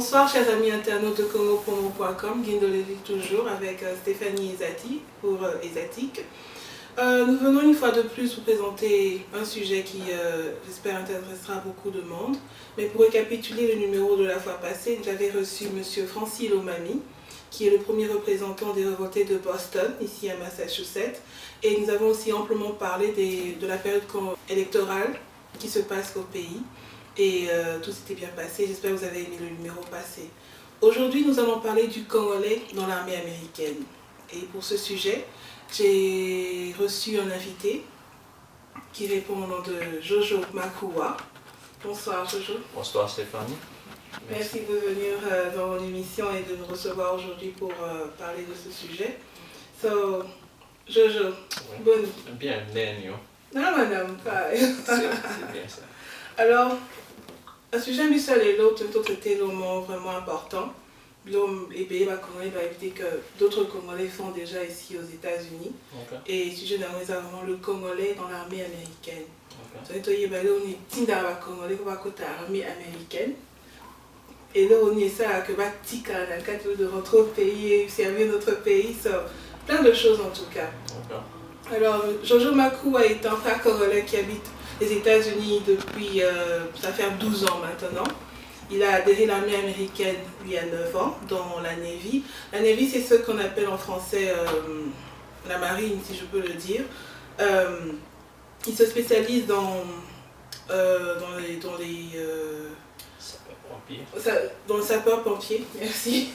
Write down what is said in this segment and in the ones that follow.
Bonsoir chers amis internautes de congopromo.com, Guindolévi toujours avec Stéphanie Ezati pour Ezatic. Nous venons une fois de plus vous présenter un sujet qui j'espère intéressera beaucoup de monde. Mais pour récapituler le numéro de la fois passée, j'avais reçu M. Francis Lomami, qui est le premier représentant des révoltés de Boston, ici à Massachusetts. Et nous avons aussi amplement parlé de la période électorale qui se passe au pays. Et tout s'était bien passé, j'espère que vous avez aimé le numéro passé. Aujourd'hui, nous allons parler du Congolais dans l'armée américaine. Et pour ce sujet, j'ai reçu un invité qui répond au nom de Jojo Makoua. Bonsoir Jojo. Bonsoir Stéphanie. Merci de venir dans mon émission et de nous recevoir aujourd'hui pour parler de ce sujet. So, Jojo, Oui. bonne. Bienvenue. Non, madame, pas. C'est bien ça. Alors, un sujet seul et l'autre, était vraiment important. L'homme et pays Congolais va éviter que d'autres Congolais font déjà ici aux États-Unis. Okay. Et le sujet d'armée, c'est vraiment le Congolais dans l'armée américaine. Okay. Donc, il y a des Congolais qui vont l'armée américaine. Et là, on est ça, que Batika, dans le cadre de rentrer au pays, servir notre pays, ça, plein de choses en tout cas. Okay. Alors, Jojo Makoua est un frère congolais qui habite les États-Unis depuis, ça fait 12 ans maintenant. Il a adhéré à l'armée américaine il y a 9 ans dans la Navy. La Navy, c'est ce qu'on appelle en français la marine, si je peux le dire. Il se spécialise dans le sapeur-pompier, merci.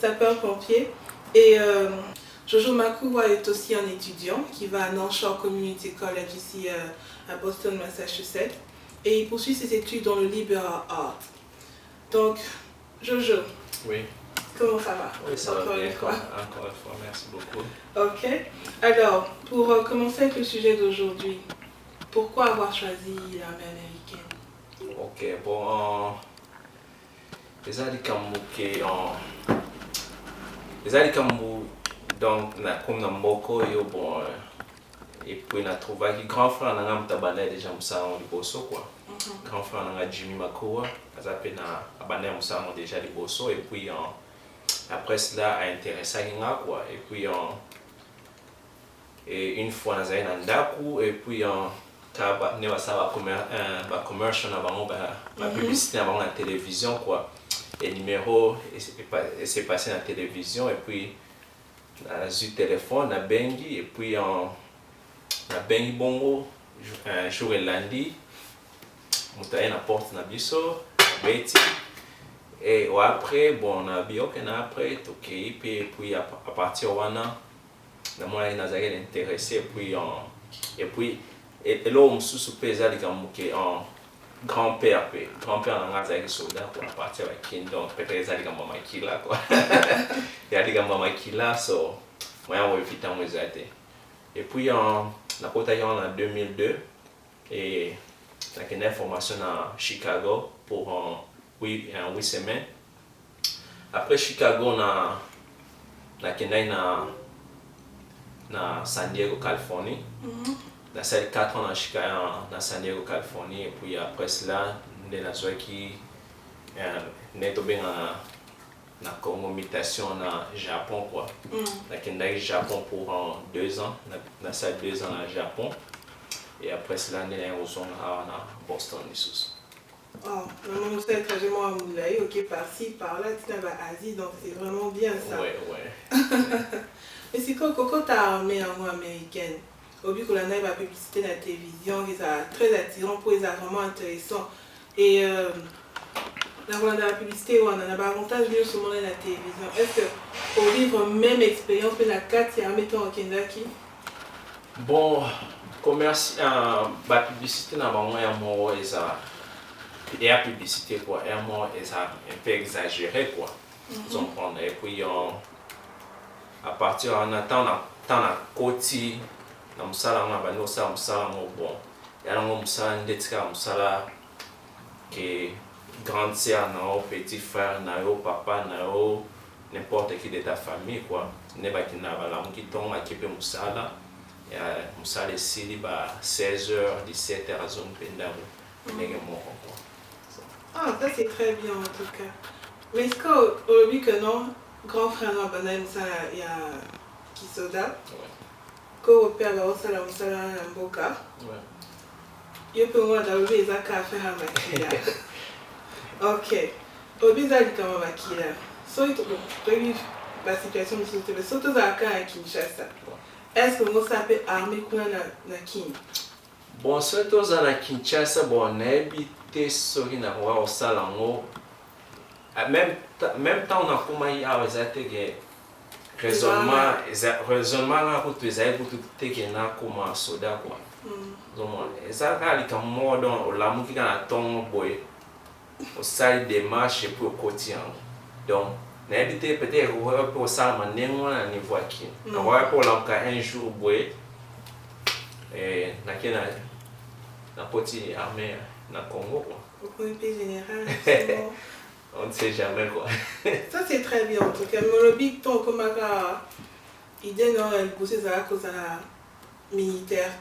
Sapeur-pompier. Et Jojo Makoua est aussi un étudiant qui va à North Shore Community College ici à Boston, Massachusetts. Et il poursuit ses études dans le liberal art. Donc, Jojo. Oui. Comment ça va? Oui, ça va bien. Encore une fois, merci beaucoup. Ok. Alors, pour commencer avec le sujet d'aujourd'hui, pourquoi avoir choisi l'armée américaine? Ok, bon, les Alikamouké, donc, comme dans Mboko, bon, et puis on a trouvé que grand frère n'a pas déjà Moussa en Liboso, quoi. Grand frère n'a Jimmy Makoua, il a abandonné Moussa déjà Liboso, et puis après cela a intéressé à quoi. Et puis et une fois on a un Ndaku, et puis on a ça va commercial avant la publicité avant la télévision, quoi. Et numéro c'est passé dans la télévision, et puis on a eu téléphone, on a bengi, et puis on a bengi bongo un jour et lundi, on a une porte na biso, Betty. Et après, bon, on a bien après, ok, et puis à partir de là, on a intéressé, et puis et là, on se soupèse avec un grand-père, n'a pas soldat pour partir avec Kingdom, peut-être avec un maman qui là, quoi. Et avec un maman qui là, so, moi, on va éviter mon zate. Et puis, on a côté en 2002, et on a une formation à Chicago pour 8 semaines. Après Chicago, on a na San Diego, Californie. On a fait 4 ans dans San Diego, Californie. Et puis après cela, on a tombé na Congo mutation na Japon, quoi. On a été Japon pour 2 ans. On a fait 2 ans au Japon. Et après cela, on est retourné à Boston. Oh, maman, c'est très à Moulay, ok, par-ci, par-là, tu vas à Asie, donc c'est vraiment bien ça. Ouais, ouais. Mais c'est quand tu as armée américaine, au but que la naïve a publicité dans la télévision, c'est très attirant pour les vraiment intéressant. Et dans la publicité, on a un avantage mieux sur la télévision. Est-ce que pour vivre même expérience, mais la 4, c'est armée en Kendaki? Bon, la publicité, et la publicité, quoi, est un peu exagéré, quoi. Et puis, à partir de la côte, on a bon, il y a un qui grande sœur, petit frère, papa, n'importe qui de ta famille, quoi. Ne pas qui n'a pas la qui tombe à Kipé Moussala, et Moussala ici, 16h, 17h à zone pendant. Ah, ça c'est très bien en tout cas. Mais est-ce qu'au but que non, grand frère non, ça il y a qui soda. Qu'au père va au salon mboka. Il peut moi d'aller les accords faire un maquillage. Ok. Au but d'aller comme un maquillage. Soit il la situation de sauter, mais surtout dans le cas à Kinshasa. Est-ce que vous savez armer quoi na Kin? Bon, surtout dans Kinshasa, bon, on a habité sur une roi au salon. Même temps, on a commencé à faire raisonnement là pour tu sais pour tu te que na comme soda quoi. Donc, ça quand il comme moi dans la musique dans la tombe boy, au salle démarche pour le quotidien. Donc, n'habiter peut-être pour ça, mais non à niveau qui. On va pour l'encar un jour boy. Et na petit armée na Congo quoi. Au comité général. On ne sait jamais quoi. Ça c'est très bien en tout cas. Mais le big ton comme ça, idée non elle possède ça à cause de la militaire.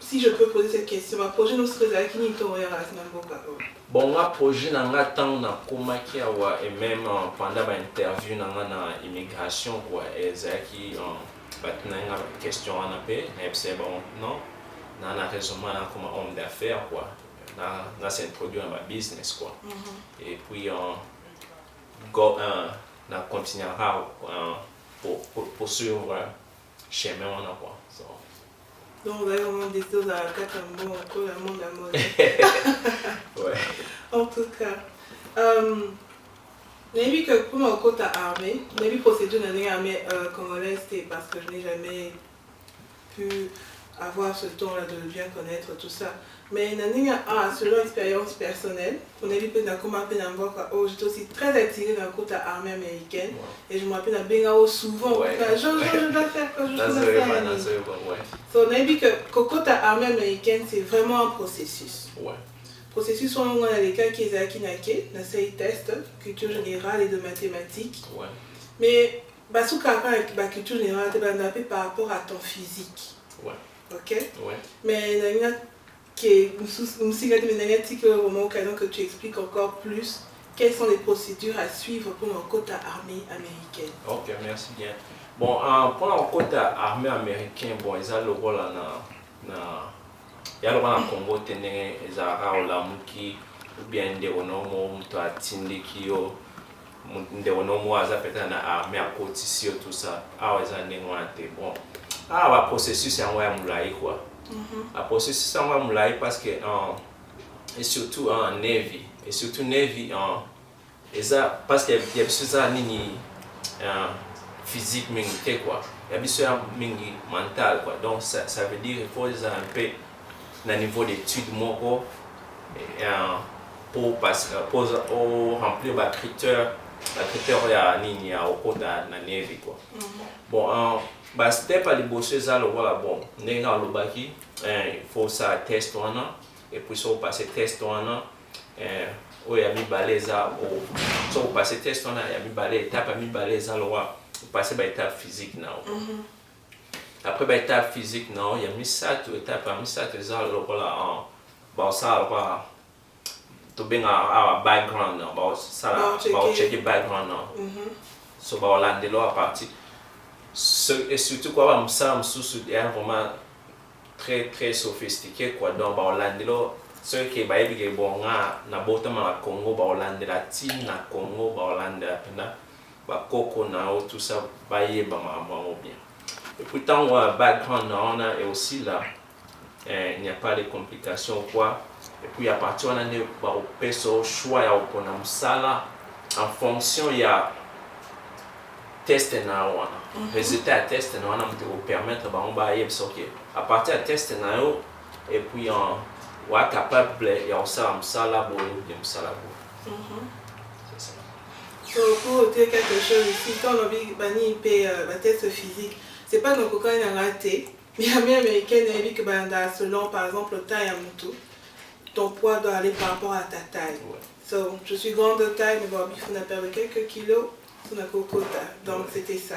Si je peux poser cette question, ma projet nous serait qui n'y tombe à la bon, ma projet n'a temps na comment qui a et même pendant l'interview na immigration quoi et ça qui maintenant une question en appel mais c'est bon non na raisonnement comme homme d'affaires quoi na s'introduire dans ma business quoi et puis na continuera pour poursuivre chemin on a quoi so. Donc vous avez vraiment des choses à quatre mots pour le monde à mode. Ouais. En tout cas, n'ai que pour mon côté armée, n'ai procédure dans l'armée congolaise, c'est parce que je n'ai jamais pu avoir ce temps-là de bien connaître tout ça. Mais selon l'expérience personnelle, on a vu que j'étais aussi très attirée dans le côté armée américaine. Et je me rappelle à souvent, je dois faire quoi, je dois faire. On a vu que le côté armée américaine, c'est vraiment un processus. Processus, on a les cas qui sont dans ces tests, culture générale et de mathématiques. Mais la culture générale, c'est par rapport à ton physique. Ok? Mais que tu expliques encore plus quelles sont les procédures à suivre pour un côté armée américaine. Ok, merci bien. Bon, pour un côté armée américaine, bon, ils ont le rôle il y a le rôle en Congo, ils ont la muki ou bien des onomo, tu as tindi qui yo, des onomo, ils ont peut-être na armée à côté ici tout ça. Ah, ils ont des bon. Ah, le processus c'est un moulay quoi. Le processus c'est un moulay parce que et surtout en Navy et surtout Navy parce que il y a besoin nini physique mingi quoi. Il y a besoin mingi mental quoi. Donc ça veut dire il faut un peu na niveau d'études moko pour remplir les critères ya nini ya okota na Navy quoi. Bon step à libosser ça le voilà bon nenga lobaki il faut ça test et puis si on passe test il y a mis baleza si on passe test il y a mis balé étape mis baleza le roi passer par étape physique now après étape physique now il y a mis ça tout étape mis ça tout ça le voilà bon ça le voilà to bring our background now bon ça bon checker background now so bon là de là à partir et surtout quoi ça est vraiment très très sophistiqué quoi donc Orlando ce qui est bon na botama la Congo Orlando la team na Congo Orlando pena ba coco na tout ça ba yeba bien et pourtant background on a et aussi là il n'y a pas de complications quoi et puis à partir on a ne ba peso choix ya pour na msala en fonction il y a test na wana résultat test na wana vous permettre ba on ba yeb OK à partir de test na yo et puis on est capable de faire ça là pour c'est ça. Pour dire quelque chose ici, quand on a fait un test physique, c'est pas nos coquins qui ont raté, mais l'armée américaine a dit que selon par exemple taille à moto, ton poids doit aller par rapport à ta taille. So, je suis grande de taille, mais bon, il faut perdre quelques kilos. Donc c'était ça.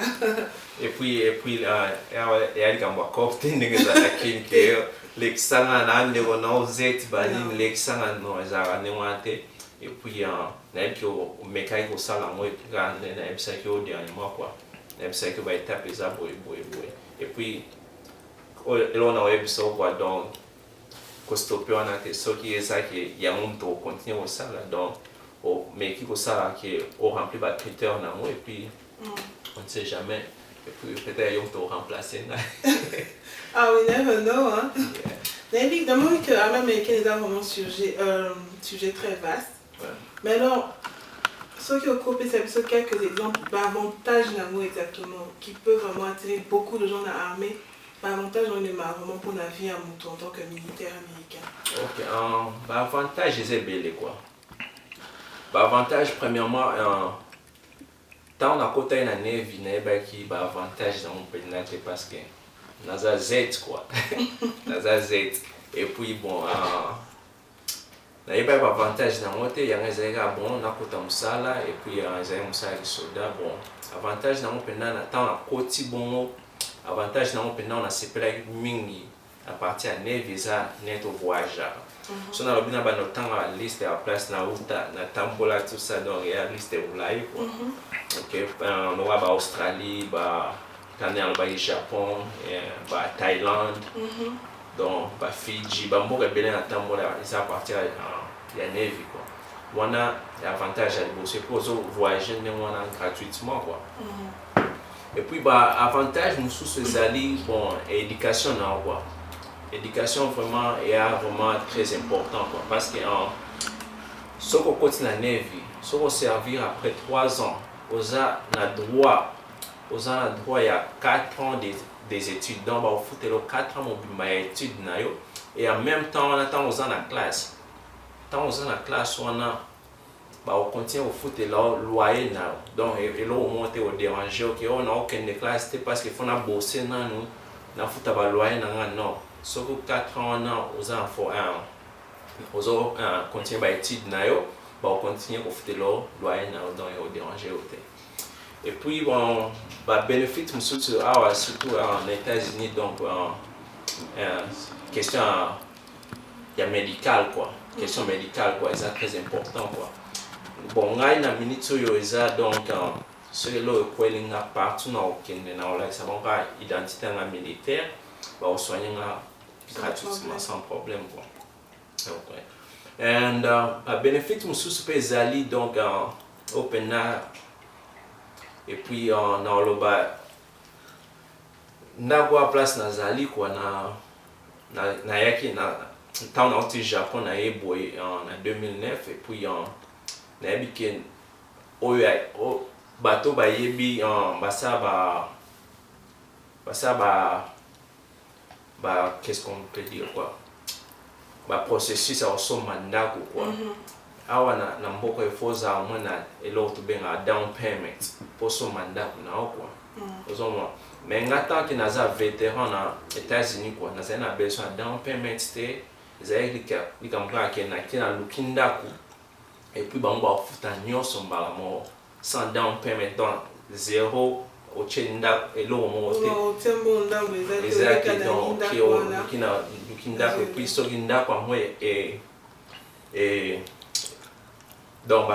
Et puis il y a un cocktail qui l'exanga nande wono zet bani l'exanga no zara ne wante et puis na yebi au mécanique au sala moi et puis na yebi ça que au dernier mois quoi na yebi ça que va taper ça boy et puis là on a yebi ça quoi donc stopper on a que ce qui est ça qui y a un to continuer au sala donc au mécanique au sala qui au rempli ba critères na moi et puis on ne sait jamais et puis peut-être ils vont remplacer. Ah, we never know, hein. Évidemment que l'armée américaine est vraiment sujet très vaste. Ouais. Mais alors, ce qui occupe, c'est quelques exemples d'avantages exactement qui peuvent vraiment attirer beaucoup de gens dans l'armée. Avantage on est vraiment pour la vie à mon en tant que militaire américain. Ok, avantage c'est belé quoi. Avantage premièrement tant on a côté na navy na qui avantage dans mon pays parce que naza Z quoi. Naza Z et puis bon na yeba avantage na moté ya ngeza bon na kota musala et puis ya musala soldat bon avantage na mon pays na tant na koti bon avantage na mon pays na sepela mingi à partir à navy za neto voyageur. So na lobina ba notant la liste à place na uta na tambola tout ça donc il y a liste ulai quoi. OK, on va ba Australie, ba Canada, ba Japon, ba Thaïlande. Donc ba Fidji, ba mboka belé na tambola ça à partir ya navy quoi. Wana l'avantage à bosser pour voyager mais wana gratuitement quoi. Et puis bah avantage nous sous ces alliés bon éducation na quoi. Éducation vraiment est vraiment très important quoi parce que ce qu'on continue la navy, ce qu'on servir après 3 ans, on a droit il y a 4 ans des études donc on fout 4 ans mon études et en même temps on attend aux ans la classe. Tant aux ans la classe on continue au foot là loyer là donc et là on monte au déranger OK on a aucune classe c'est parce qu'il faut na bosser na nous na foot à loyer non. Sauf que 4 ans, aux enfants, aux continuer à étudier, on continue à faire le loyer dans le déranger. Et puis, bon, bénéfice surtout en États-Unis, donc, question médicale, quoi. Question médicale, quoi, c'est très important, quoi. Bon, on a une minute sur donc, ceux qui ont partout dans le Kenya, ça va identité militaire. On soigne gratuitement sans problème quoi. Okay. And benefit mususu pe zali donc open et puis on a le ba ndagwa place na zali quoi na yaki na town out au Japon na eboy en 2009 et puis na biken oya bateau ba yebi qu'est-ce qu'on peut dire quoi processus à son mandat quoi awa na mboko efoza mwana eloto benga down payment pour son mandat na quoi ozoma mais ngata ki naza vétéran na États-Unis quoi naza na besoin down payment te zairika likamka ke na kina lukinda ku et puis ba mba futa nyoso mbala mo sans down payment donc zéro au Tchenda et l'eau au Tchenda exactement qui na lukinda et puis so ginda kwa moi et donc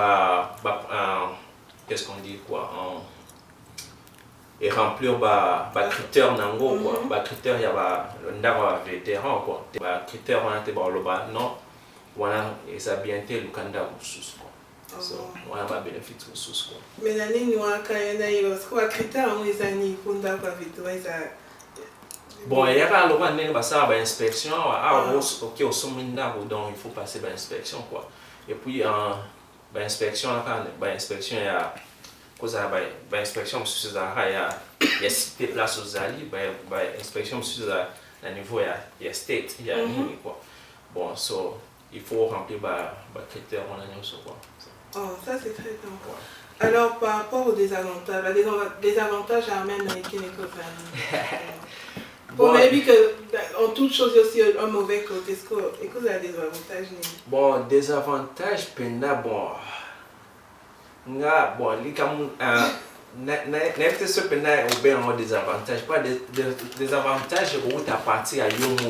qu'est-ce qu'on dit quoi et remplir critères nango quoi critères ya ndako vétéran quoi critères on a te ba non voilà et ça bien te lukanda usus quoi. So, on a pas bénéfice de ressources quoi. Mais l'année nous a quand il y a quoi critères on les années pour d'avoir vétéran bon il y a pas le droit de ça ba inspection OK au somminda donc il faut passer ba inspection quoi. Et puis ba inspection ba inspection il y a cause ba inspection sur ça il y a cité place aux alliés ba inspection sur à niveau il y a state il y a quoi. Bon so il faut remplir ba critères on a sur quoi. Oh, ça c'est très bien. Alors, par rapport aux désavantages, les avantages à même américaine et coréenne. Bon, mais vu qu'en toute chose, il y a aussi un mauvais côté. Est-ce que vous avez des avantages? Bon, des avantages, bon, les camoufles, n'importe ce que nous avons des avantages, pas des avantages où tu as parti à Yomo.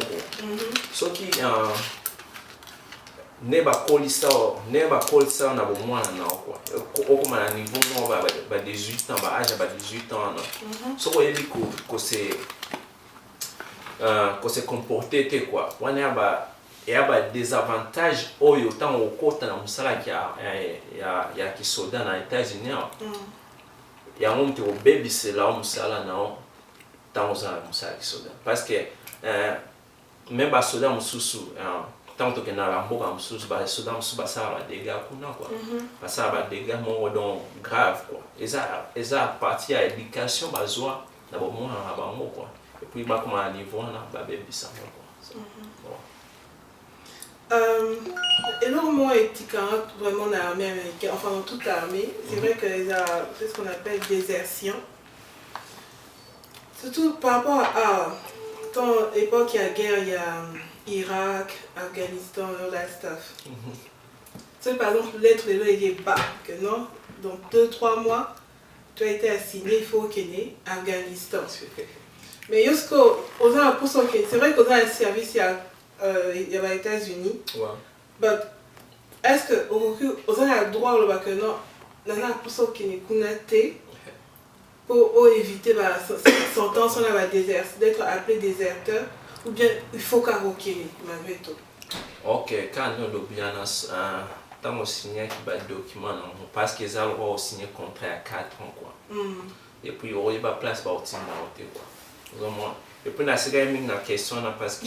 Ce qui ne bakolisa na bomwana na quoi okoma na niveau mo ba 18 ans ba âge ba 18 ans na soko yebi ko se comporter te quoi wana ya ba désavantage oyo tant okota na musala ya kisoda na États-Unis ya mtu obebisela musala na tant oza musala kisoda parce que même ba soda mususu tant que na la mboka mususu ba soda mususu ba ça ba dégâts kuna quoi ba ça ba dégâts mo donc grave quoi eza partie ya éducation bazwa na bo mo na bango quoi et puis ba comme à niveau na ba bebisa quoi énormément éthique vraiment dans l'armée américaine, enfin dans toute l'armée. C'est vrai que c'est ce qu'on appelle désertion. Surtout par rapport à ton époque, il y a guerre, il y a Irak, Afghanistan, all that stuff. Tu sais, par exemple, l'être de l'eau est bas, que non, dans 2-3 mois, tu as été assigné, il faut qu'il y ait Afghanistan. Mais jusqu'au c'est vrai qu'aux un service, il y a les États-Unis. Mais est-ce que vous avez le droit que non, pour éviter sentence d'être appelé déserteur ou bien il faut carroquer malgré tout? Ok, quand nous bien tant on signe qui document parce qu'ils ont le droit de signer contrat à 4 ans quoi. Et puis il y a pas place pour au quoi. Et puis na c'est une question parce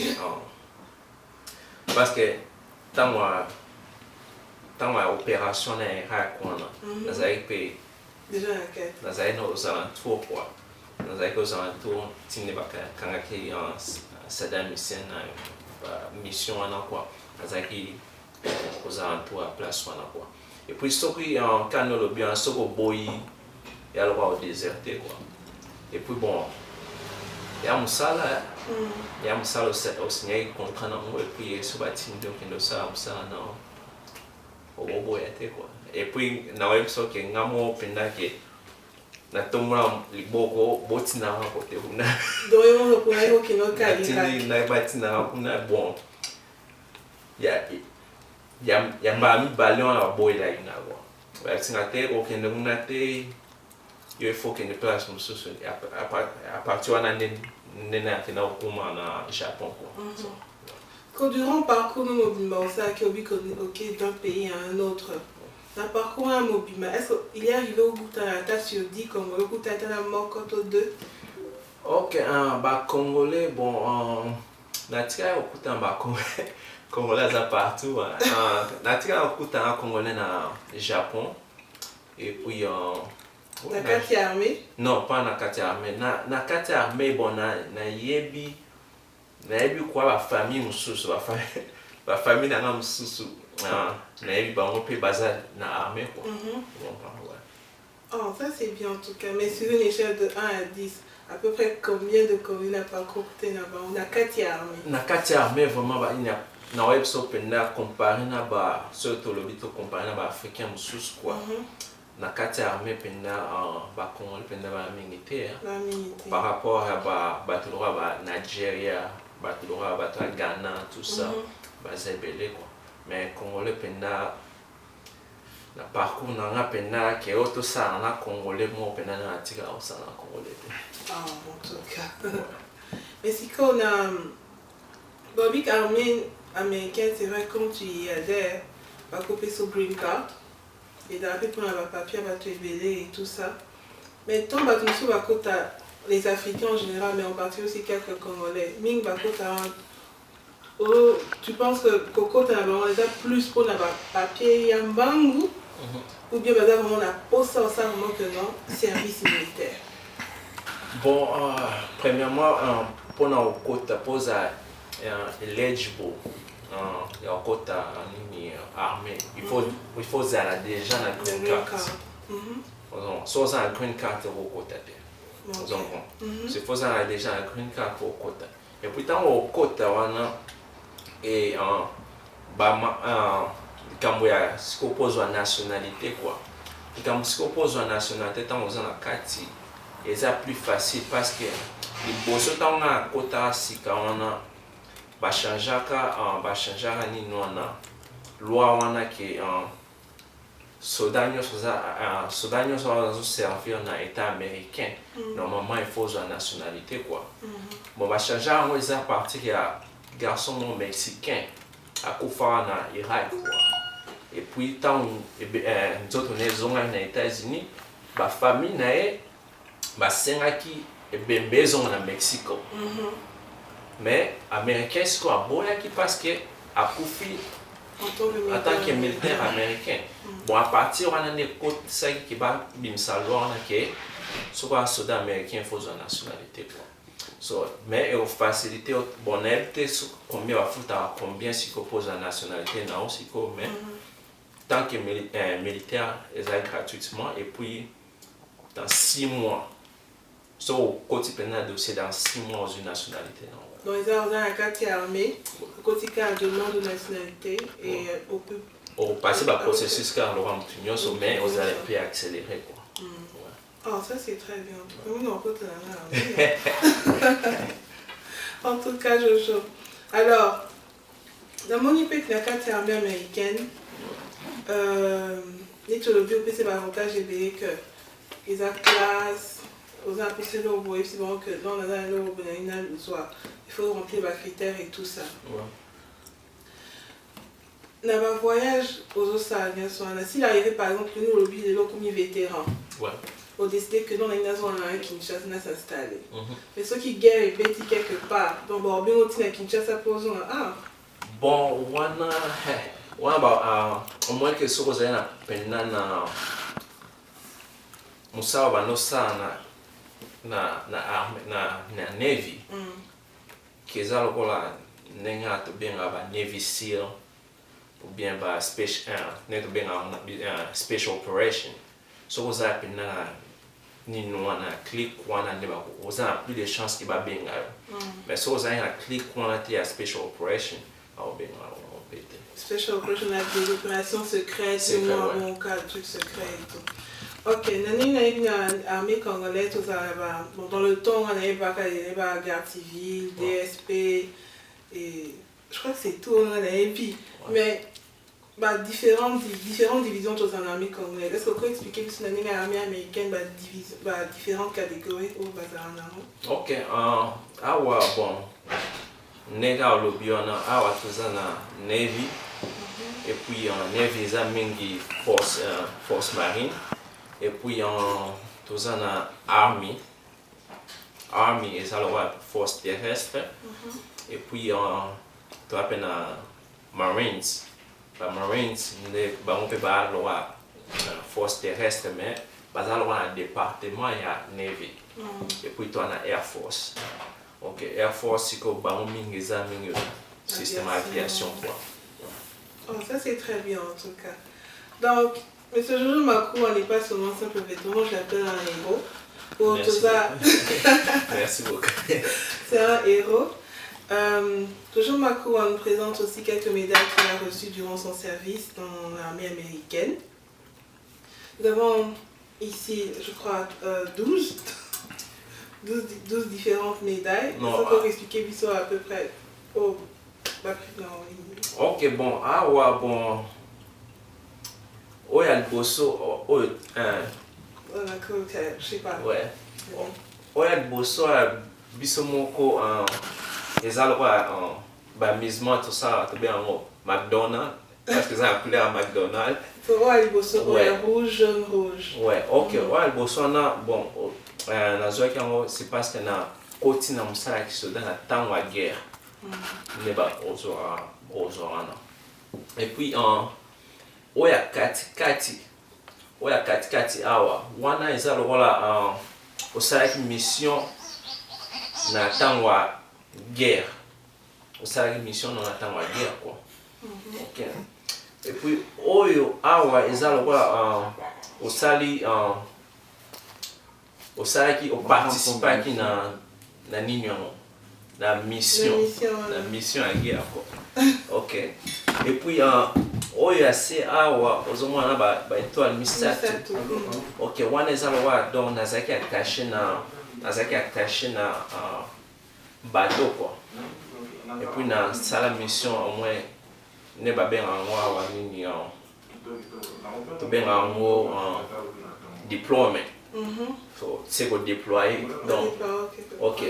que tant opération na Irak on a zaïpé déjà la na zaïno aux alentours quoi na zaïko aux alentours tine baka kangaki Saddam Hussein na mission na quoi na zaïki aux alentours à place wana quoi et puis soki en canolo bien soko boyi ya le droit au déserter quoi et puis bon ya musala au signer contrat na mo et puis so batini donc no ça musala na o boyate quoi et puis na web so ke ngamo penda ke na tomra liboko botina na kote kuna donc on va pouvoir au kino kali na batina kuna bon ya mba mi balion na boy la ina quoi ba tinga te o ke nduna te il faut que ne place mususu à partir wana nena tena okuma na Japon quoi. Quand durant parcours nous mobile ça qui ok d'un pays à un autre. Dans parcours un mobile est-ce qu'il est arrivé au bout à ta sur 10 comme le bout à la mort contre 2? OK ba congolais bon natika okuta ba congolais za partout natika okuta congolais na Japon et puis na kati armée? Non, pas na kati armée. Na kati armée bon na yebi quoi la famille mususu la famille na mususu na yebi ba on peut baza na armée quoi. Oh, ça c'est bien en tout cas. Mais sur une échelle de 1 à 10, à peu près combien de communes n'a pas coupé na kati armée? Na kati armée vraiment ba ina na web so penda comparer na ba surtout le bito comparer na ba africain mususu quoi. Na kati armée penda ba Congolais penda ba militaire par rapport à ba droit ba Nigeria ba droit ba Ghana tout ça ba zebele quoi mais Congolais penda na parcours na penda ke auto ça na Congolais mo penda na tika au ça na Congolais en tout cas mais si qu'on a Bobby armée américaine c'est vrai quand tu y adhères va couper sur green card et d'après pour avoir papier va te révéler et tout ça mais tant que tu vas côté les Africains en général mais en particulier aussi quelques Congolais ming va côté tu penses que Coco t'as déjà plus pour avoir papier yambangu ou bien vraiment on a posé ça vraiment que non service militaire? Bon premièrement pour na côté pose eligible ya côté nini armée il faut zala déjà na green card so ça green card au côté c'est faut ça déjà na green card au côté et puis tant au côté wana et quand ya s'oppose à nationalité quoi quand s'oppose à nationalité tant aux na kati et ça plus facile parce que les bosso tant na côté si quand on a ba changeaka ni nona loi wana ke soda nyonso azoservir na état américain normalement il faut la nationalité quoi. Bon bachange yango eza parti ya garçon mo mexicain akufa na Irak quoi. Et puis ntango nzoto na ezongaki na États-Unis bafamille na ye basengaki ebembe ezonga na Mexico. Mais américain siko aboyaki parce que akufi en tant que militaire américain. Bon, à partir wana ne kotisaki ki babimisa loi wana ke soko ya soldat américain faut la nationalité quoi. So, mais au facilité bon nayebi te combien bafutaka combien siko pose la nationalité na o siko mais tant que militaire eza gratuitement et puis dans 6 mois so okoti mpena dossier dans 6 mois ozwi nationalité na o. Donc, ils ont un quartier armé, côté de nom de nationalité, et on peut. On passe par le processus car on va mais on a pu accélérer quoi. Oh, ça c'est très bien. En tout cas, Jojo. Alors, dans mon IP, la carte armée américaine, les théologies, c'est l'avantage de que les classes. Aux imposés de l'eau, c'est bon que dans la l'eau, il faut remplir les critères et tout ça. Dans un voyage aux Océans, s'il arrivait par exemple que nous, le l'eau comme vétéran, on décidait que dans la nation, on a un Kinshasa s'installer. Mais ceux qui guerrent et bêtis quelque part, donc on bien au Kinshasa posons bon, au moins que ce que vous avez na musao banosana na navy keza lokola ndenge tobenga ba navy seal ou bien ba special operation so koza pena ni wana click wana ne ba oza plus de chance ki ba benga mais so koza na click wana te ya special operation au benga on pete special operation la des opérations secrètes mon cas truc secret et tout. Ok, nous avons l'armée congolaise, dans le temps, on avait la guerre civile, DSP, et je crois que c'est tout, on avait puis, mais différentes divisions dans l'armée congolaise. Est-ce que vous pouvez expliquer que dans l'armée américaine, différentes catégories au bazar en ok, awa bon, nega olobi wana awa toza na Navy, et puis Navy eza mingi force marine. Et puis toza na army est la force terrestre. Et puis tu as na marines on peut pas la force terrestre mais pas un département ya navy. Et puis tu as na air force. OK, air force c'est comme ba mingi za mingi système aviation quoi. Oh, ça c'est très bien en tout cas. Donc Monsieur Jojo Makou, on n'est pas seulement simple vêtement, je l'appelle un héros. Pour Merci tout ça. Merci beaucoup. C'est un héros. Jojo Makou, on nous présente aussi quelques médailles qu'il a reçues durant son service dans l'armée américaine. Nous avons ici, je crois, 12 différentes médailles. Il faut qu'on explique à peu près. Oh, ok, bon, bon. Oya liboso je sais pas. Ouais. Oya liboso biso moko eza lokola bamisement tout ça to bien en McDonald's parce que ça a appelé à McDonald's. Oya liboso rouge jaune rouge. Ouais, OK. Oya liboso na bon nazwaki yango c'est parce que na koti na mosala ki soda na ntango ya guerre. Ne ba ozora. Et puis oya katikati awa wana eza lokola osalaki mission na ntango ya guerre quoi. OK. Et puis oyo awa eza lokola oparticipaki na nini yango la mission à guerre quoi. OK. Et puis oyo ase awa ozomona ba étoile misatu. OK, wana eza lokola donc nazaki attaché na bateau quoi. Et puis na sala mission au moins ne ba ben en wa ni to ben en deployment. So c'est go déployer donc ok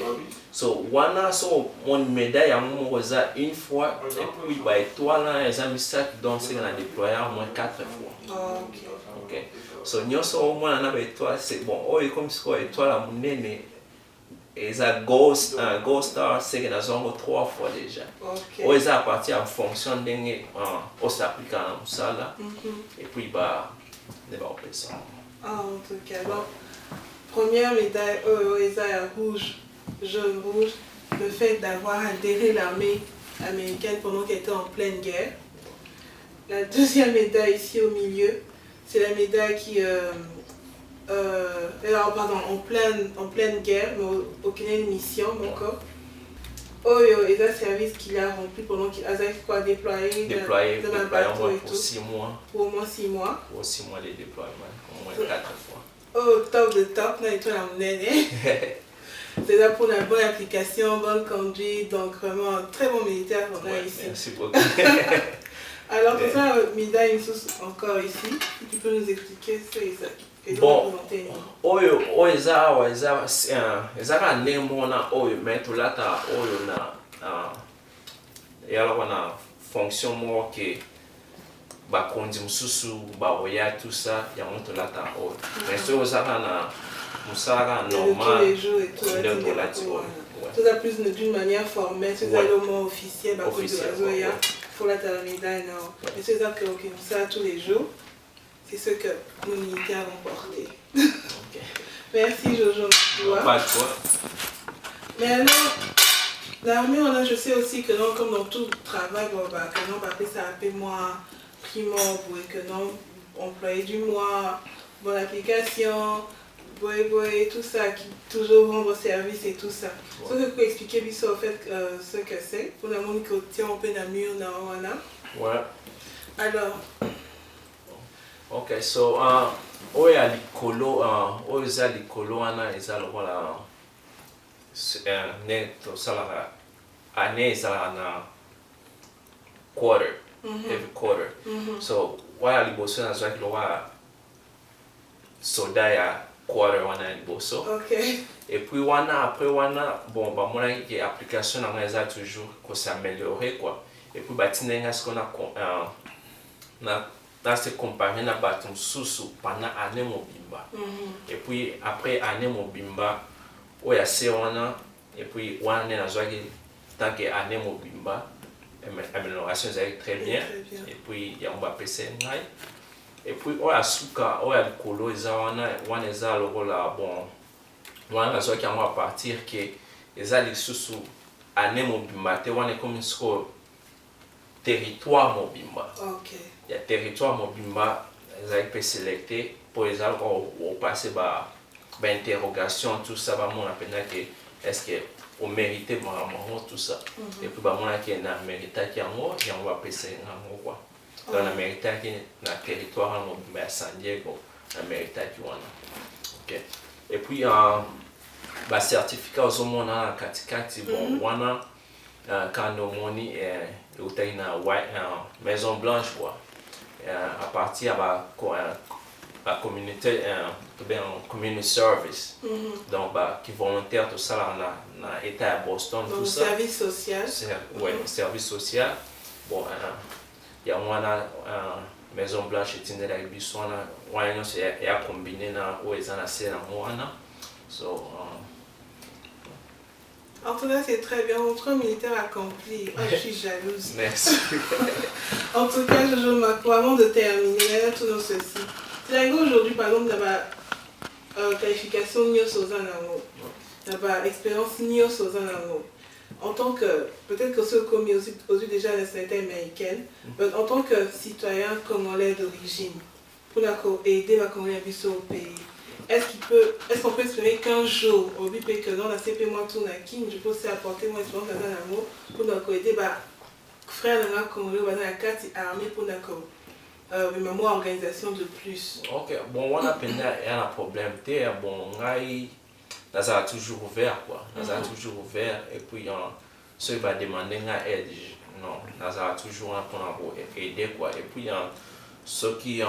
so wana so mon médaille en moi ça une fois et puis bah étoile là les amis ça donc c'est qu'on a déployé au moins 4 fois. Ok so nyoso au moins na ba étoile c'est bon oh et comme c'est étoile à mon nene et ça ghost star c'est qu'on a zongo 3 fois déjà. Oh ça à partir en fonction d'un on s'applique en ça là et puis bah ne va pas ça. Ah, en tout cas, bon, première médaille OESA rouge, jaune, rouge, le fait d'avoir adhéré l'armée américaine pendant qu'elle était en pleine guerre. La deuxième médaille ici au milieu, c'est la médaille qui, alors pardon, en pleine guerre, mais aucune mission encore. OESA service qu'il a rempli pendant qu'il a déployé dans un bateau et pour tout. 6 mois. Pour au moins 6 mois. Pour 6 mois de déploiement, au moins 4 fois. Oh, top de top, là, et toi, c'est là pour la bonne application, bonne conduite, donc vraiment un très bon militaire qu'on a ici. Merci beaucoup. Alors, pour ça, médaille encore ici, si tu peux nous expliquer ce que c'est. Bon, ezaka ndenge mona oyo mais tolata oyo na fonction moko ke bakonzi mosusu baoya tout ça yango tolata oyo mais soki ozaka na mosala normal tout ça plus d'une manière formelle, c'est ça le mot officiel, il faut la médaille, non. Mais c'est ça que ça tous les jours, c'est ce que nos militaires ont porté. Merci Jojo. Pas de quoi. Mais alors, l'armée, je sais aussi que non, comme dans tout travail, que non, on va appeler ça moi primo, que non, employé du mois, bonne application, tout ça, qui toujours rendre service et tout ça. Ce que vous pouvez expliquer au fait ce que c'est, pour la monde qui tient en peine à mur, ouais. Alors. Ok, so oyo likolo oyo eza likolo wana eza lokola ne tosalaka ane ezalaka na quarter every quarter so waya liboso nazwaki lokola soda ya quarter wana ya liboso et puis wana après wana bon bamonaki ke application nango eza toujours kosaméliorer quoi et puis batindenga siko na se comparer na bato mosusu pendant année mobimba et puis après année mobimba oya se wana et puis wana ne nazwaki tant que année mobimba amélioration ezalaki très bien et puis yango bapesa ngai et puis oya suka oya likolo eza wana eza lokola bon wana nazwaki yango à partir ke eza lisusu année mobimba te wana ekomi sikoyo territoire mobimba. Il y a territoire mobimba, ils ont été sélectés pour les gens qui passer par interrogation, tout ça, on a que est-ce qu'on mérite vraiment tout ça. Et puis on a qui na mérité qui en haut et on va passer en haut quoi. Dans la mérité qui na territoire mobimba à San Diego, la mérité qui on a. OK. Et puis ba certificat aux hommes on a katikati bon wana quand on est na Maison Blanche quoi. À partir de la communauté community service donc qui volontaire tout ça dans l'état de Boston donc, tout ça service social service social bon il y a une Maison Blanche et tinde la bisona wana c'est ya combiné na oezana c'est na wana so en tout cas, c'est très bien. Votre militaire accompli. Oh, je suis jalouse. Merci. En tout cas, Jojo Mako, avant de terminer, tout dans ceci. C'est aujourd'hui, par exemple, la qualification Nio Sozanamo, la expérience Nio Sozanamo. En tant que, peut-être que ceux commis aussi déjà la nationalité américaine, mais en tant que citoyen congolais d'origine, pour aider la Congolais au pays. Est-ce qu'on peut espérer qu'un jour, au but que non, la CP moi tourne à King, je peux aussi apporter mon expérience dans un amour pour nous aider, frère de la Congolais, dans la carte armée pour nous moi organisation de plus. Ok, bon, on a un problème, bon, on a toujours ouvert quoi, on a toujours ouvert et puis ceux qui va demander une aide, non, nazala toujours là pour aider quoi. Et puis ceux qui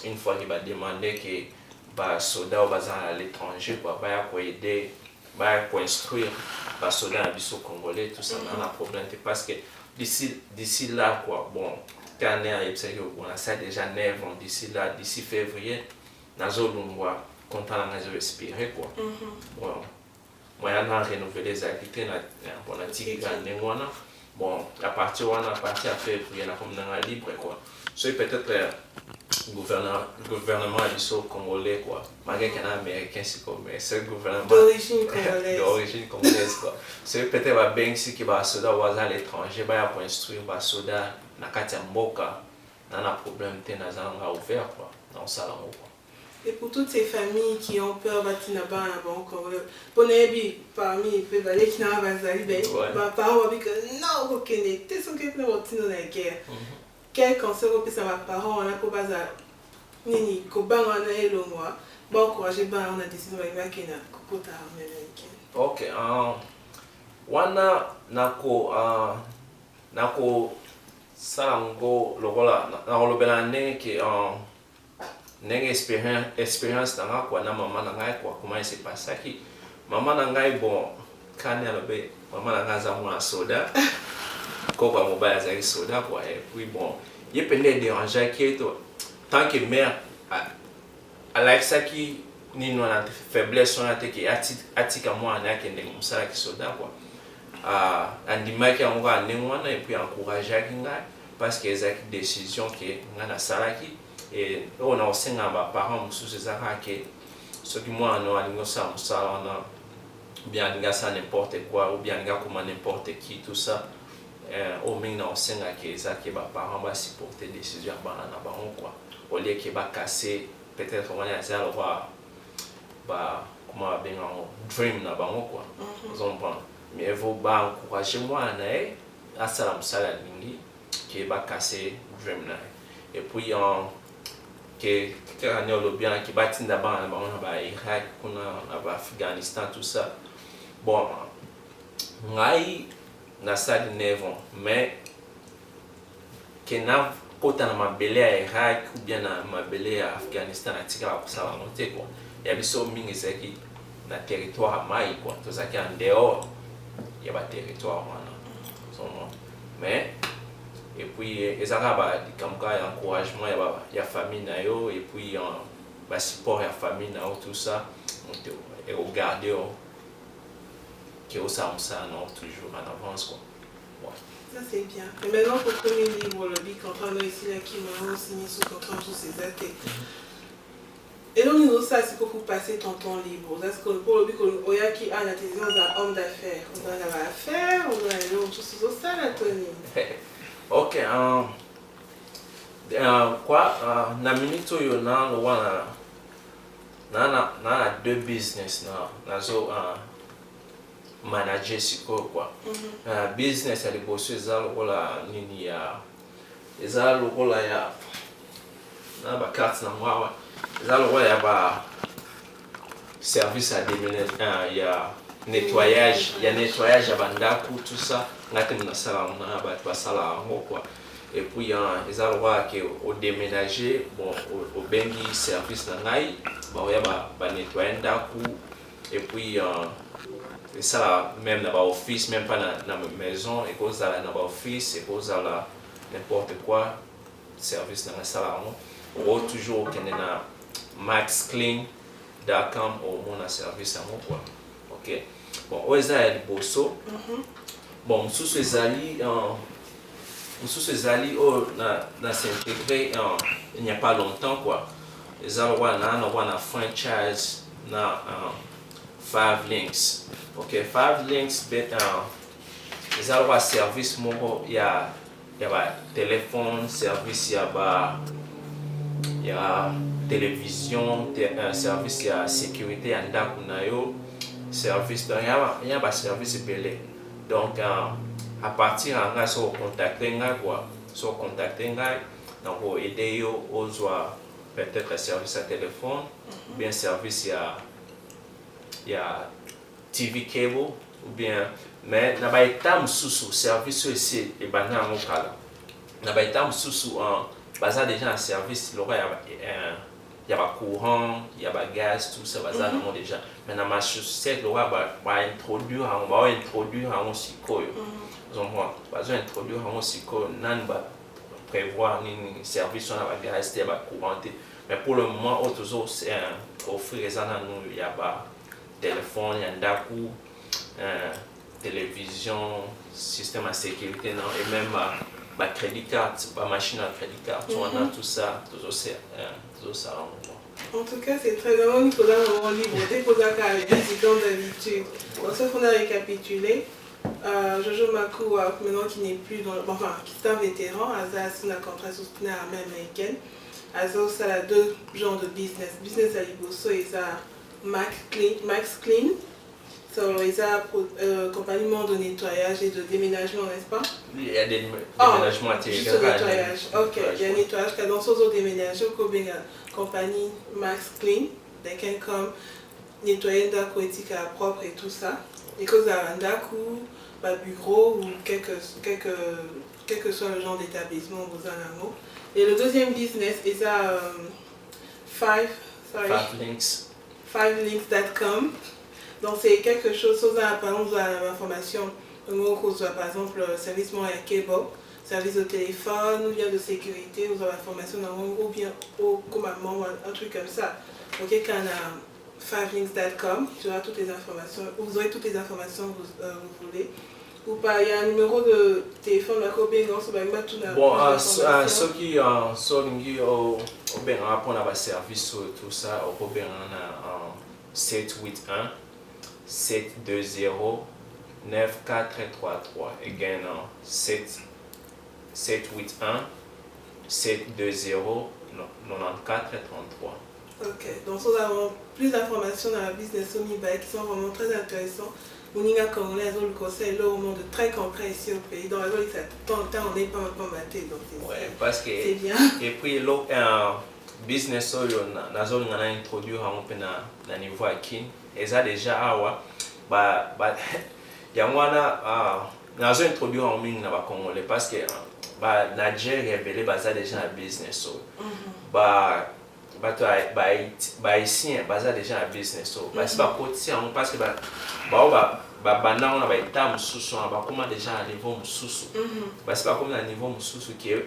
une fois qu'il va demander que bah soda va à l'étranger quoi, bah quoi aider, bah quoi instruire bah soda à congolais tout ça n'a problème parce que d'ici là quoi, bon quand on a ça déjà 9 ans d'ici là, d'ici février nazolungwa content nazo respirer quoi. Bon moi on a renouvelé les activités on a tiré grande bon à partir à février là comme dans libre quoi. So peut-être gouvernement congolais quoi, malgré qu'il y a un américain mais c'est le gouvernement d'origine congolaise quoi. C'est peut-être bien si qui va soda à l'étranger va pour instruire va soda na kati ya mboka na problème te na zanga ouvert quoi dans salon quoi. Et pour toutes ces familles qui ont peur batinaba encore parmi les qui n'ont pas zali bah parents ont dit que non OK n'était son que nous retino na guerre. Quel conseil vous pouvez savoir parents on a pour baza nini ko banga na elongwa ba encourager ba on a décidé ba kena ko ta américaine. OK wana nako salango lokola na olobela ne ke nenge expérience na kwa na mama na ngai kwa comment c'est passé qui mama na ngai bon kani alobe mama na ngai za mwa soda ko kwa mobile za soda kwa et puis bon il peut ne déranger qui to tant que mère à la ça qui ni no na faiblesse on a te ki atika moi na kende musala ki soda quoi andima ki anga ne wana et puis encourager ki ngai parce que c'est une décision que ngana salaki et on a aussi un parents mususu ezaka ke soki mwana alingo sa musala na bien alinga sa n'importe quoi ou bien alinga comme n'importe qui tout ça au mingi na osenga ke ezaki ba parents ba supporter décision bana na bango quoi au lieu que ba casser peut-être on va dire ba comment bien dream na bango quoi vous comprenez mais vous ba encourager moi na asala musala lingi ke ba casser dream na et puis que on a bien qui bâtit d'abord na Irak na Afghanistan tout ça bon ngai na ça de 9 ans mais que na kota na mabele à Irak ou bien na mabele à Afghanistan na tika pour ça monter quoi il y a biso mingi c'est qui na territoire mai quoi tout ça qui en dehors il y a pas territoire mais et puis les arabes comme quoi encouragement il y a famille na yo et puis ba support ya famille na tout ça et regarder que ça non toujours en avance quoi ouais. Ça c'est bien. Et maintenant pour le premier livre le bic quand on a ici là qui m'a signé sous contrat tous ces dates. Et donc nous ça c'est pour passer ton temps libre. Parce que pour le bic on y a qui a la télévision d'un homme d'affaires. On a l'affaire, on a l'autre chose ça là Tony. OK quoi na minute yo na lo wana na deux business na zo manager siko quoi business ali bosso ezalo kola nini ya ezalo kola ya na ba carte na mwa ezalo kola ya ba service à déménagement ya nettoyage ya bandaku tout ça ngati mna sala na ba sala ngo quoi et puis les endroits que au déménager bon au bengi service na ngai ba ya ba nettoyer ndaku et puis et ça même dans office même pas dans maison et cause là dans office et cause là n'importe quoi service dans la salle on toujours qu'il y a maxclean.com au mon service à moi quoi OK bon aux ezali bosso bon sous ezali na s'intégrer il n'y a pas longtemps quoi les endroits na franchise na 5 links OK 5 links les endroits service moko il y a téléphone service il y a télévision service il y a sécurité en ndakunayo service donc il y a service belé donc à partir de so contacter quoi so contacter donc aider yo aux peut-être service à téléphone bien service il y a TV cable ou bien mais na ba état sous service aussi et bana en kala na ba état sous en baza déjà en service le il y a courant il y a gaz tout ça baza non déjà mais na ma chaussette le va introduire en siko donc moi baza introduire en siko nan ba prévoir ni service sur la gaz et ba courant mais pour le moment toujours c'est offrir ça nous il y a ba téléphone il y a ndaku télévision, système de sécurité non? Et même ma crédit card, ma machine à crédit card, on a tout ça, toujours ça. En tout cas, c'est très bien. Il faudra un moment libre. Dès qu'on a comme d'habitude. Bon, sauf qu'on a récapitulé. Jojo Makoua, maintenant qui n'est plus dans enfin, qui est un vétéran, Asa a un contrat soutenu à l'armée américaine. Asa, ça a deux genres de business. Business à Liboso et ça Max Clean. So, ils ont un compagnie de nettoyage et de déménagement, n'est-ce pas? Il y a des déménagements à juste nettoyage. Ok, il y a un nettoyage qui est dans ce déménagement, comme la compagnie Max Clean, qui comme nettoyer d'un éthique à propre et tout ça. Et que ça a un bureau ou quel que soit le genre d'établissement vous en avez. Et le deuxième business, ils ont 5links.com. Donc c'est quelque chose, par exemple, l'information, par exemple, service moyen cable, service de téléphone, ou bien de sécurité, vous avez l'information ou bien au commandement, un truc comme ça. Donc quand on a 5links.com, tu auras toutes les informations, vous aurez toutes les informations que vous voulez. Ou pas, il y a un numéro de téléphone, bon, ceux qui ont un service sur tout ça, on peut bien 781 720 9433. Again, 781 720 9433. Ok, donc nous avons plus d'informations dans la business Unibail qui sont vraiment très intéressants. Moninga Congolais ont le conseil là au monde très concret ici au pays. Dans la zone, on n'est pas maté. Donc ouais, parce que c'est bien. Et puis, le business dans la zone, on a introduit à niveau à Kin. Et ça déjà, il y a un introduit en ligne dans Congolais parce que Nigeria est déjà un business. Ici, c'est déjà un business. C'est pas côté parce que on a des termes sous comment déjà à niveau sous. C'est pas comme à niveau sous qui est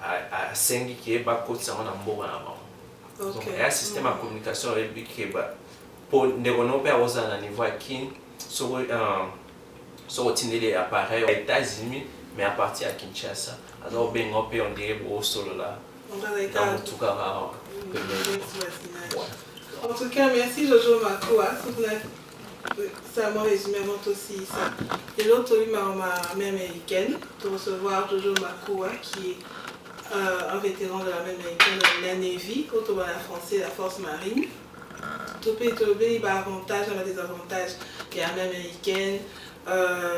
à 5 qui est bas côté on a bon. Donc il y a un système de communication qui est pour développer à niveau à Kin sur les appareils aux États-Unis mais à partir de Kinshasa. Alors ben on dirait au solo là. En tout cas, merci Jojo Makoua. Ça m'a résumé aussi ça. Et l'autre, ma mère américaine, pour recevoir Jojo Makoua, qui est un vétéran de l'armée américaine, de la Navy, autour de la française, la force marine. Topé, il y a avantages, il y a des avantages. Il y a l'armée américaine,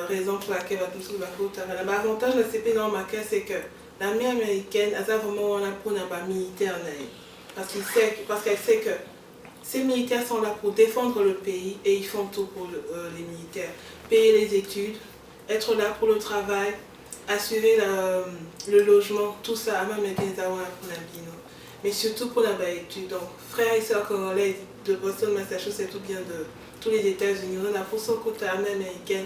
raison pour laquelle il va tout faire. L'avantage de la CP c'est que l'armée américaine a vraiment un militaire parce qu'elle sait que ces militaires sont là pour défendre le pays et ils font tout pour les militaires. Payer les études, être là pour le travail, assurer le logement, tout ça, même les avoir pour l'ambino. Mais surtout pour l'étude. Donc, frères et sœurs congolais de Boston, Massachusetts, ou bien de tous les États-Unis, on a pour son côté l'armée américaine.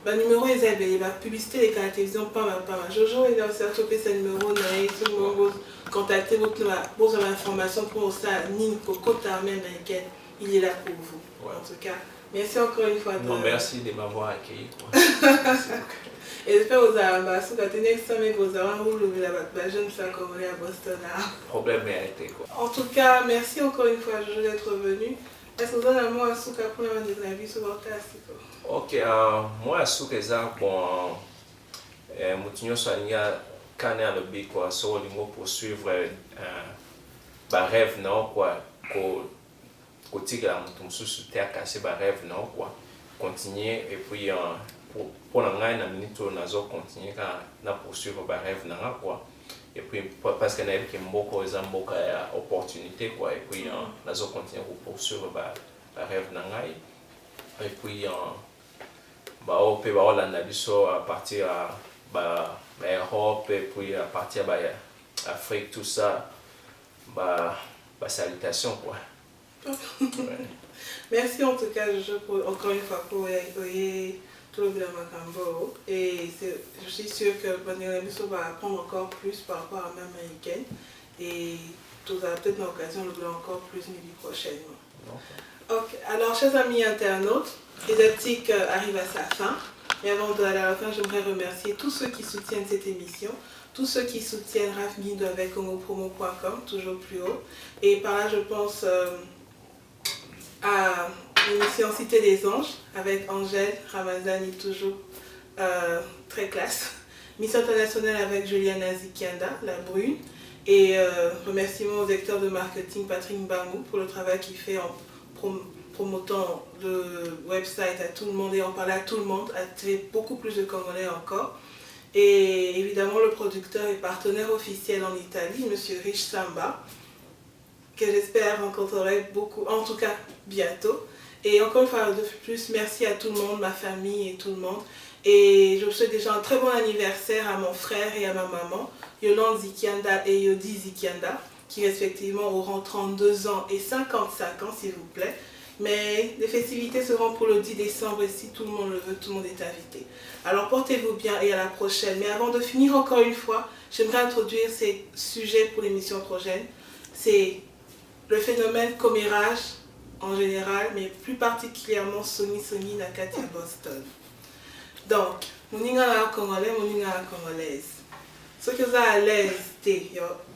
Le numéro est élevé, la publicité des canaux de télévision, pas mal. Jojo, il a aussi attrapé ce numéro, vous contactez vos informations pour ça, ni pour côté armée américaine, il est là pour vous. Ouais. En tout cas, merci encore une fois. Non, merci de m'avoir accueilli. Et j'espère que vous avez la jeune femme congolaise à Boston. Problème mérité. En tout cas, merci encore une fois, Jojo, d'être venu. Est-ce que vous avez un mot à Souka pour la vie sur votre classe? Ok, moi à Souka, bon, je suis allé à l'objet sur le mot pour suivre un rêve, non, quoi, côté que la sous terre cassé, un rêve, non, quoi, continuer et puis pour la minute, on a continué à poursuivre un rêve, non, quoi. Et puis parce qu'il y a beaucoup d'opportunités, quoi, et puis on a continué à poursuivre un rêve, non, Et puis on peut voir l'analyse à partir de l'Europe et puis à partir de l'Afrique, tout ça, salutations quoi. Ouais. Merci en tout cas, encore une fois, pour tout le bilan Macambo. Et je suis sûre que Banéramiso va apprendre encore plus par rapport à la même américaine. Et tu auras peut-être l'occasion de le voir encore plus prochainement. Okay. Alors, chers amis internautes, ESATIC arrive à sa fin. Et avant d'aller à la fin, j'aimerais remercier tous ceux qui soutiennent cette émission, tous ceux qui soutiennent Raf Guindo avec congopromo.com, toujours plus haut. Et par là, je pense à l'émission Cité des Anges avec Angèle Ramazani, toujours très classe. Mission internationale avec Juliana Zikianda, la brune. Et remerciements au directeur de marketing Patrick Mbamou pour le travail qu'il fait en promotant le website à tout le monde et en parlant à tout le monde, attirer beaucoup plus de Congolais encore. Et évidemment le producteur et partenaire officiel en Italie, M. Rich Samba, que j'espère rencontrer beaucoup, en tout cas bientôt. Et encore une fois de plus, merci à tout le monde, ma famille et tout le monde. Et je vous souhaite déjà un très bon anniversaire à mon frère et à ma maman, Yolande Zikianda et Yodi Zikianda, qui respectivement auront 32 ans et 55 ans, s'il vous plaît. Mais les festivités seront pour le 10 décembre et si tout le monde le veut, tout le monde est invité. Alors portez-vous bien et à la prochaine. Mais avant de finir encore une fois, j'aimerais introduire ces sujets pour l'émission prochaine. C'est le phénomène commérage en général, mais plus particulièrement Sony Nakati à Boston. Donc, Moninga Congolais, Moninga Congolaise. Ceux qui sont à l'aise,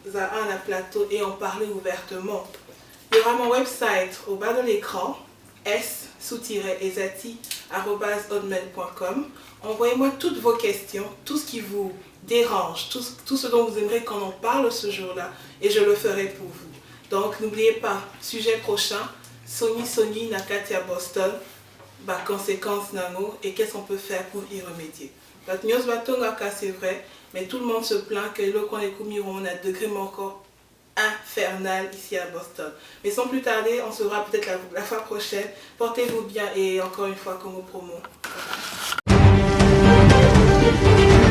vous avez un plateau et en parler ouvertement. Il y aura mon website au bas de l'écran, s-esati@hotmail.com. Envoyez-moi toutes vos questions, tout ce qui vous dérange, tout ce dont vous aimeriez qu'on en parle ce jour-là, et je le ferai pour vous. Donc, n'oubliez pas, sujet prochain, Sony Nakati à Boston, conséquences nano, et qu'est-ce qu'on peut faire pour y remédier. C'est vrai, mais tout le monde se plaint que le coin on a degré encore infernal ici à Boston. Mais sans plus tarder, on se verra peut-être la fois prochaine. Portez-vous bien et encore une fois, Congo Promo.